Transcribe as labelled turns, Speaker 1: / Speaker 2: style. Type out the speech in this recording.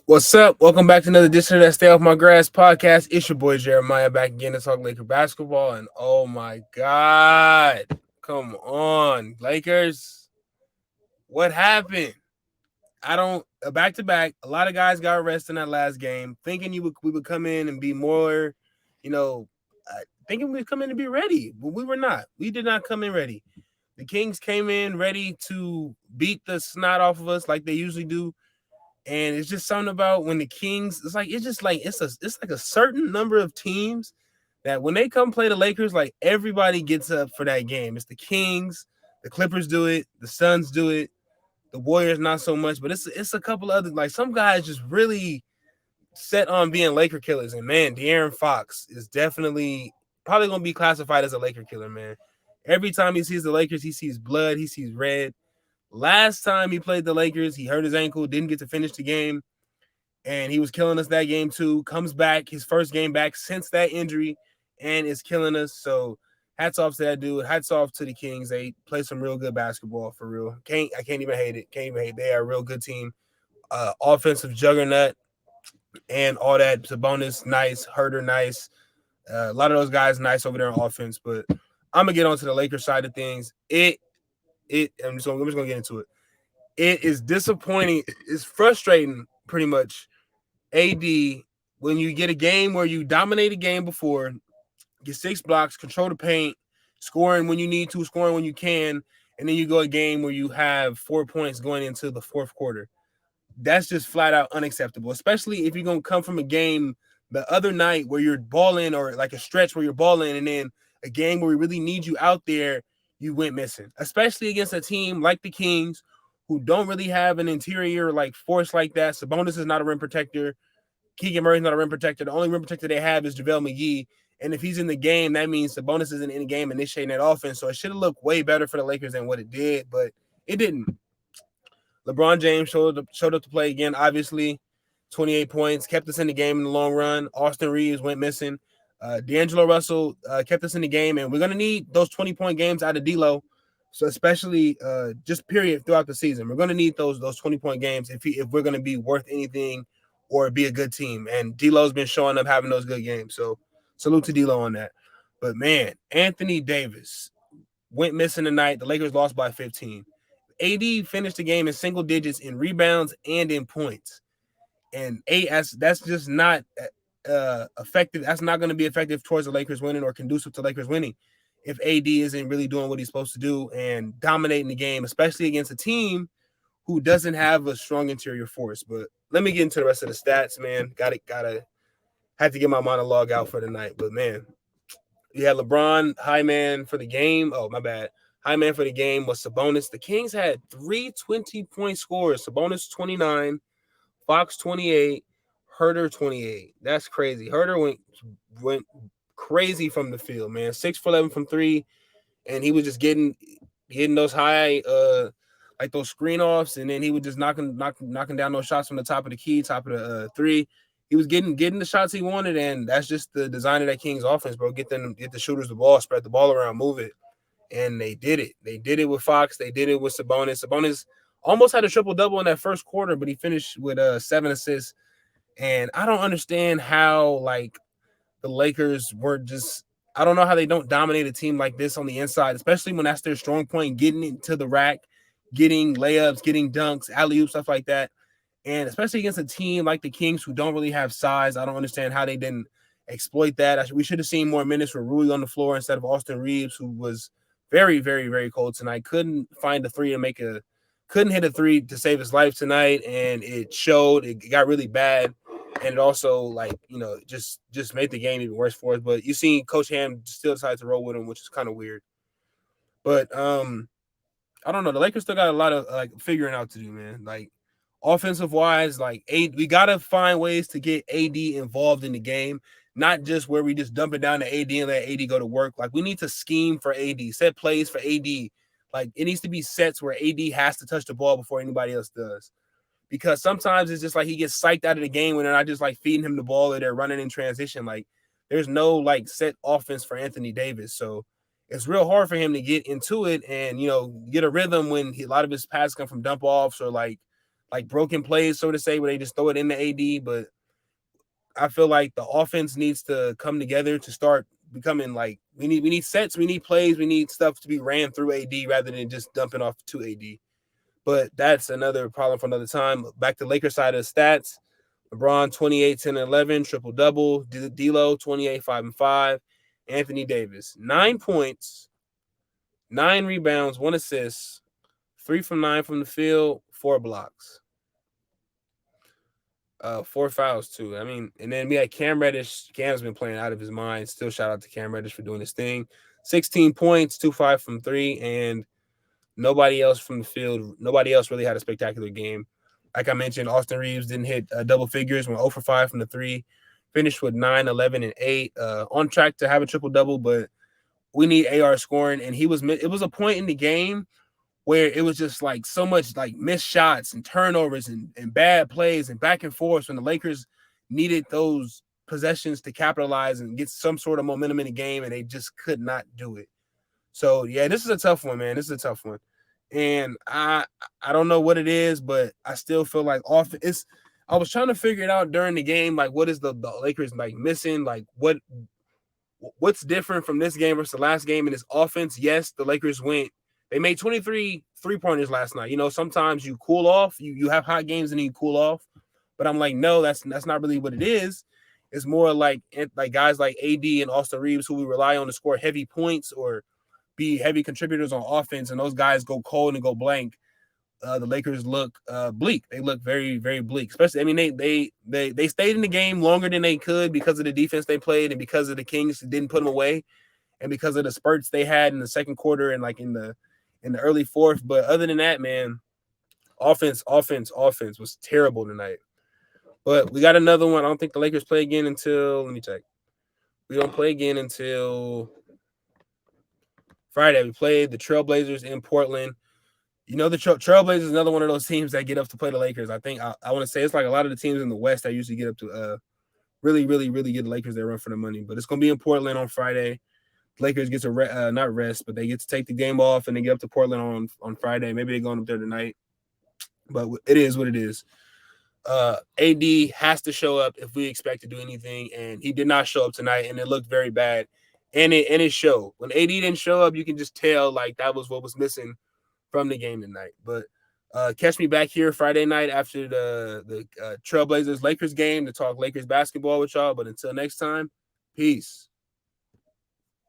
Speaker 1: What's up? Welcome back to another edition of that Stay Off My Grass podcast. It's your boy Jeremiah back again to talk Laker basketball. And oh my God, come on, Lakers. What happened? I don't back to back. A lot of guys got arrested in that last game, thinking we would come in and be more, you know, thinking we'd come in and be ready, but we were not. We did not come in ready. The Kings came in ready to beat the snot off of us like they usually do. And it's just something about when the Kings, it's like a certain number of teams that when they come play the Lakers, like everybody gets up for that game. It's the Kings, the Clippers do it, the Suns do it, the Warriors not so much, but it's a couple other, like some guys just really set on being Laker killers. And man, De'Aaron Fox is definitely probably gonna be classified as a Laker killer, man. Every time he sees the Lakers, he sees blood, he sees red. Last time he played the Lakers, he hurt his ankle, didn't get to finish the game, and he was killing us that game too. Comes back, his first game back since that injury, and is killing us. So hats off to that dude. Hats off to the Kings. They play some real good basketball for real. I can't even hate it. Can't even hate it. They are a real good team. Offensive juggernaut and all that. Sabonis, nice. Herder, nice. A lot of those guys nice over there on offense. But I'm gonna get onto the Lakers side of things. I'm just gonna get into it. It is disappointing. It's frustrating, pretty much. AD, when you get a game where you dominate a game before, get 6 blocks, control the paint, scoring when you need to, scoring when you can, and then you go a game where you have 4 points going into the fourth quarter. That's just flat out unacceptable, especially if you're going to come from a game the other night where you're balling, or like a stretch where you're balling, and then a game where we really need you out there, you went missing, especially against a team like the Kings who don't really have an interior like force like that. Sabonis is not a rim protector. Keegan Murray's not a rim protector. The only rim protector they have is JaVale McGee. And if he's in the game, that means Sabonis isn't in the game initiating that offense. So it should have looked way better for the Lakers than what it did, but it didn't. LeBron James showed up to play again, obviously. 28 points, kept us in the game in the long run. Austin Reeves went missing. D'Angelo Russell kept us in the game, and we're going to need those 20-point games out of D'Lo. So especially just period throughout the season. We're going to need those 20-point games if we're going to be worth anything or be a good team. And D'Lo's been showing up having those good games. So salute to D'Lo on that. But, man, Anthony Davis went missing tonight. The Lakers lost by 15. AD finished the game in single digits in rebounds and in points. And that's just not effective. That's not going to be effective towards the Lakers winning or conducive to Lakers winning if AD isn't really doing what he's supposed to do and dominating the game, especially against a team who doesn't have a strong interior force. But let me get into the rest of the stats, man. Had to get my monologue out for the night. But, man, you had LeBron, high man for the game. Oh, my bad. High man for the game was Sabonis. The Kings had 3 20-point scores. Sabonis 29, Fox 28, Herder 28. That's crazy. Herder went crazy from the field, man. 6 for 11 from 3, and he was just getting those high like those screen offs, and then he was just knocking down those shots from the top of the key, top of the 3. He was getting the shots he wanted, and that's just the design of that Kings offense, bro. Get the shooters the ball, spread the ball around, move it. And they did it. They did it with Fox. They did it with Sabonis. Sabonis almost had a triple-double in that first quarter, but he finished with 7 assists. And I don't understand how, like, the Lakers were just – I don't know how they don't dominate a team like this on the inside, especially when that's their strong point, getting into the rack, getting layups, getting dunks, alley-oops, stuff like that. And especially against a team like the Kings who don't really have size, I don't understand how they didn't exploit that. We should have seen more minutes with Rui on the floor instead of Austin Reeves, who was very, very, very cold tonight. Couldn't hit a 3 to save his life tonight, and it showed. It got really bad, and it also, like, just made the game even worse for us. But you seen Coach Ham still decided to roll with him, which is kind of weird. But I don't know. The Lakers still got a lot of figuring out to do, man. Like, offensive wise, like we gotta find ways to get AD involved in the game, not just where we just dump it down to AD and let AD go to work. Like, we need to scheme for AD, set plays for AD. Like, it needs to be sets where AD has to touch the ball before anybody else does. Because sometimes it's just like he gets psyched out of the game when they're not just like feeding him the ball or they're running in transition. Like, there's no like set offense for Anthony Davis. So it's real hard for him to get into it and, get a rhythm when a lot of his passes come from dump offs or like like broken plays, so to say, where they just throw it in the AD. But I feel like the offense needs to come together to start becoming like we need sets, we need plays, we need stuff to be ran through AD rather than just dumping off to AD. But that's another problem for another time. Back to Lakers side of the stats. LeBron 28, 10, and 11, triple double. D'Lo 28, 5, and 5. Anthony Davis 9 points, 9 rebounds, 1 assist, 3 from 9 from the field, 4 blocks. 4 fouls too. I mean, and then we had Cam Reddish. Cam's been playing out of his mind. Still shout out to Cam Reddish for doing his thing. 16 points, 2-5 from 3, and nobody else from the field. Nobody else really had a spectacular game. Like I mentioned, Austin Reeves didn't hit double figures, went 0 for 5 from the 3, finished with 9, 11, and 8. On track to have a triple double, but we need AR scoring. And it was a point in the game where it was just like so much like missed shots and turnovers and bad plays and back and forth when the Lakers needed those possessions to capitalize and get some sort of momentum in the game, and they just could not do it. So yeah, this is a tough one, man. This is a tough one. And I don't know what it is, but I still feel like I was trying to figure it out during the game, like what is the Lakers like missing, like what's different from this game versus the last game in this offense. Yes, the Lakers they made 23 3-pointers last night. You know, sometimes you cool off, you have hot games and then you cool off. But I'm like, no, that's not really what it is. It's more like guys like AD and Austin Reeves who we rely on to score heavy points or be heavy contributors on offense, and those guys go cold and go blank. The Lakers look bleak. They look very, very bleak. Especially, I mean, they stayed in the game longer than they could because of the defense they played and because of the Kings didn't put them away, and because of the spurts they had in the second quarter and like in the early fourth. But other than that, man, offense was terrible tonight. But we got another one. I don't think the Lakers play again until, let me check. We don't play again until Friday. We played the Trailblazers in Portland. You know, the Trailblazers is another one of those teams that get up to play the Lakers. I think I want to say it's like a lot of the teams in the West that usually get up to really, really, really get the Lakers that run for the money. But it's going to be in Portland on Friday. The Lakers get to not rest, but they get to take the game off and they get up to Portland on Friday. Maybe they're going up there tonight. But it is what it is. AD has to show up if we expect to do anything, and he did not show up tonight, and it looked very bad. And it showed. When AD didn't show up, you can just tell like that was what was missing from the game tonight. But catch me back here Friday night after the Trailblazers Lakers game to talk Lakers basketball with y'all. But until next time, peace.